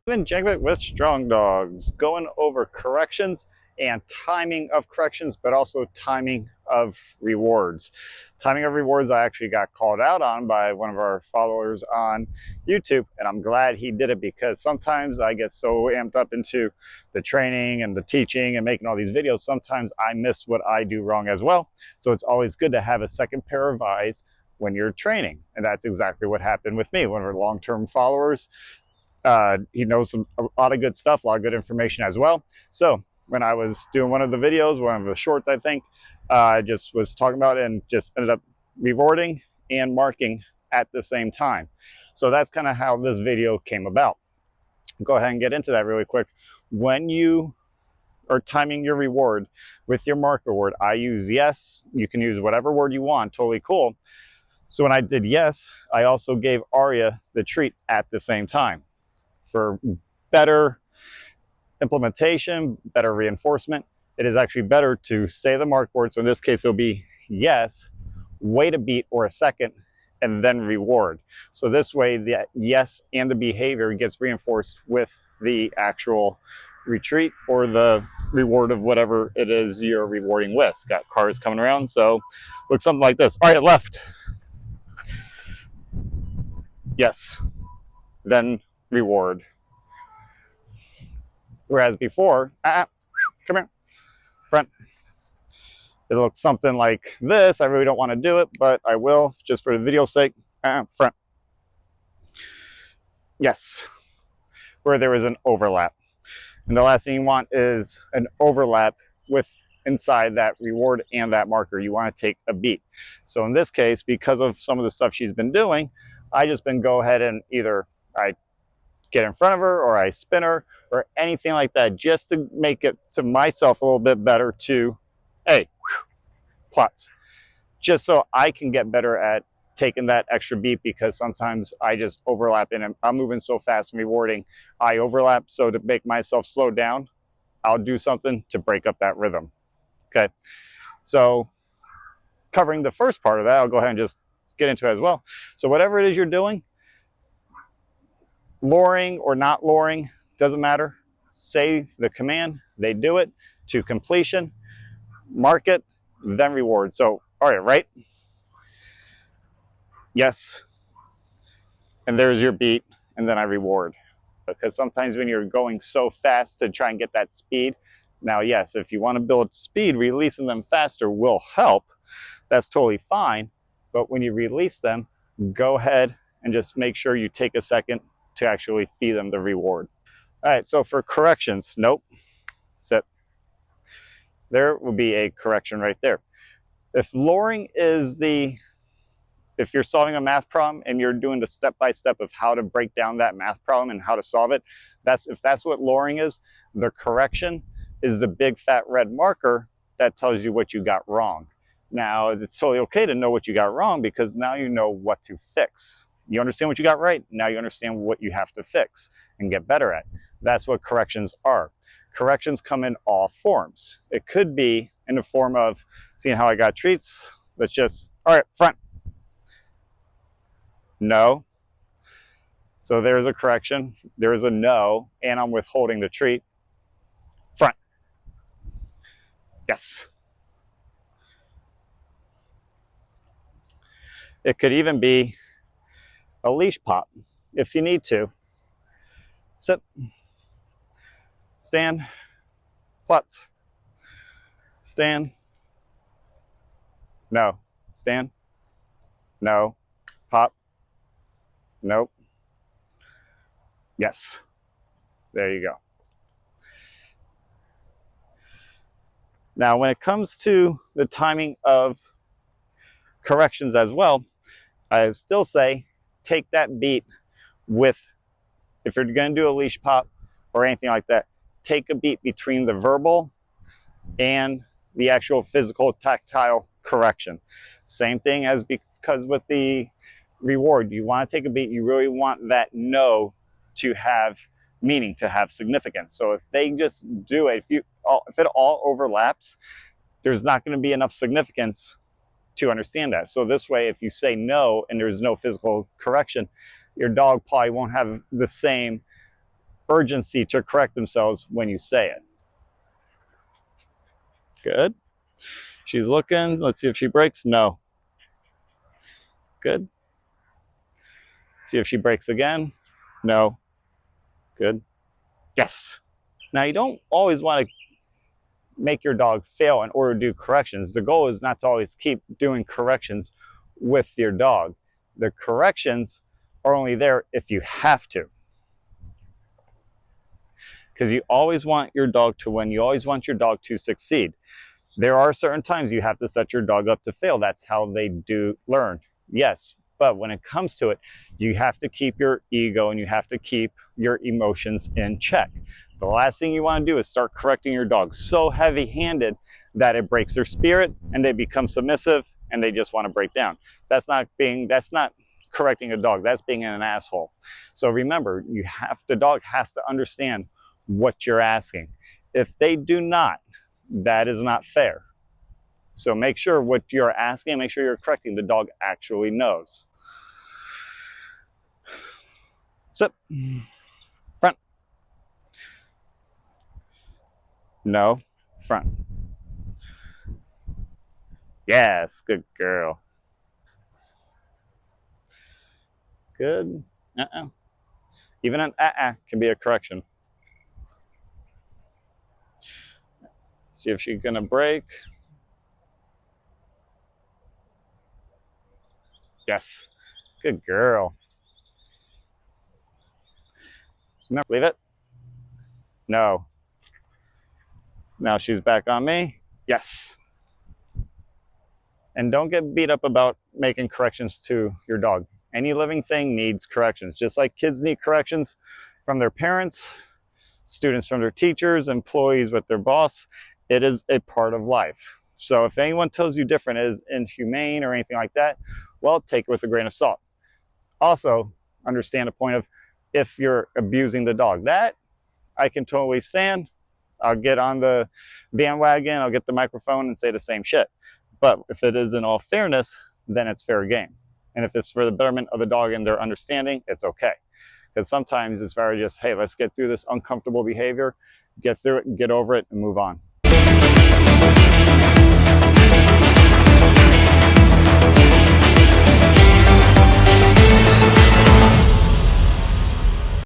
Kevin Jankovic with Strong Dogs, going over corrections and timing of corrections, but also timing of rewards. Timing of rewards, I actually got called out on by one of our followers on YouTube, and I'm glad he did it because sometimes I get so amped up into the training and the teaching and making all these videos, sometimes I miss what I do wrong as well. So it's always good to have a second pair of eyes when you're training, and that's exactly what happened with me. One of our long-term followers, he knows a lot of good stuff, a lot of good information as well. So when I was doing one of the videos, one of the shorts, I think, I just was talking about it and just ended up rewarding and marking at the same time. So that's kind of how this video came about. Go ahead and get into that really quick. When you are timing your reward with your marker word, I use yes. You can use whatever word you want, totally cool. So when I did yes, I also gave Arya the treat at the same time. For better implementation, better reinforcement, it is actually better to say the mark word. So in this case, it'll be yes, wait a beat or a second, and then reward. So this way, the yes and the behavior gets reinforced with the actual retreat or the reward of whatever it is you're rewarding with. Got cars coming around, so looks something like this. All right, left. Yes, then reward. Whereas before, come here, front. It looks something like this. I really don't want to do it, but I will just for the video's sake. Front. Yes, where there is an overlap. And the last thing you want is an overlap with inside that reward and that marker. You want to take a beat. So in this case, because of some of the stuff she's been doing, I just been go ahead and either I get in front of her or I spin her or anything like that, just to make it to myself a little bit better to, hey, plots, just so I can get better at taking that extra beat, because sometimes I just overlap and I'm moving so fast and rewarding, I overlap. So to make myself slow down, I'll do something to break up that rhythm. Okay, so covering the first part of that, I'll go ahead and just get into it as well. So whatever it is you're doing, luring or not luring, doesn't matter. Say the command, they do it to completion, mark it, then reward. So, all right, yes, and there's your beat, and then I reward. Because sometimes when you're going so fast to try and get that speed, now, yes, if you want to build speed, releasing them faster will help. That's totally fine. But when you release them, go ahead and just make sure you take a second to actually feed them the reward. All right, so for corrections, nope, sit. There will be a correction right there. If luring is if you're solving a math problem and you're doing the step-by-step of how to break down that math problem and how to solve it, if that's what luring is, the correction is the big fat red marker that tells you what you got wrong. Now, it's totally okay to know what you got wrong, because now you know what to fix. You understand what you got right, now you understand what you have to fix and get better at. That's what corrections are. Corrections come in all forms. It could be in the form of seeing how I got treats. Let's just, all right, front. No. So there's a correction. There's a no, and I'm withholding the treat. Front. Yes. It could even be a leash pop if you need to. Sit. Stand. Plots. Stand. No. Stand. No. Pop. Nope. Yes. There you go. Now, when it comes to the timing of corrections as well, I still say take that beat with, if you're going to do a leash pop or anything like that, take a beat between the verbal and the actual physical tactile correction. Same thing as because with the reward, you want to take a beat, you really want that no to have meaning, to have significance. So if they just do it, if it all overlaps, there's not going to be enough significance to understand that. So this way, if you say no and there's no physical correction, your dog probably won't have the same urgency to correct themselves when you say it. Good. She's looking. Let's see if she breaks. No. Good. See if she breaks again. No. Good. Yes. Now, you don't always want to make your dog fail in order to do corrections. The goal is not to always keep doing corrections with your dog. The corrections are only there if you have to. Because you always want your dog to win. You always want your dog to succeed. There are certain times you have to set your dog up to fail. That's how they do learn. Yes, but when it comes to it, you have to keep your ego and you have to keep your emotions in check. The last thing you want to do is start correcting your dog so heavy-handed that it breaks their spirit and they become submissive and they just want to break down. That's not correcting a dog. That's being an asshole. So remember, the dog has to understand what you're asking. If they do not, that is not fair. So make sure what you're asking, make sure you're correcting, the dog actually knows. Sit. Front. No. Front. Yes, good girl. Good. Even an can be a correction. See if she's gonna break. Yes. Good girl. No, leave it. No. Now she's back on me. Yes. And don't get beat up about making corrections to your dog. Any living thing needs corrections. Just like kids need corrections from their parents, students from their teachers, employees with their boss, it is a part of life. So if anyone tells you different is inhumane or anything like that, well, take it with a grain of salt. Also, understand the point of if you're abusing the dog. That I can totally stand. I'll get on the bandwagon, I'll get the microphone and say the same shit. But if it is in all fairness, then it's fair game. And if it's for the betterment of the dog and their understanding, it's okay. Because sometimes it's very just, hey, let's get through this uncomfortable behavior, get through it, get over it, and move on.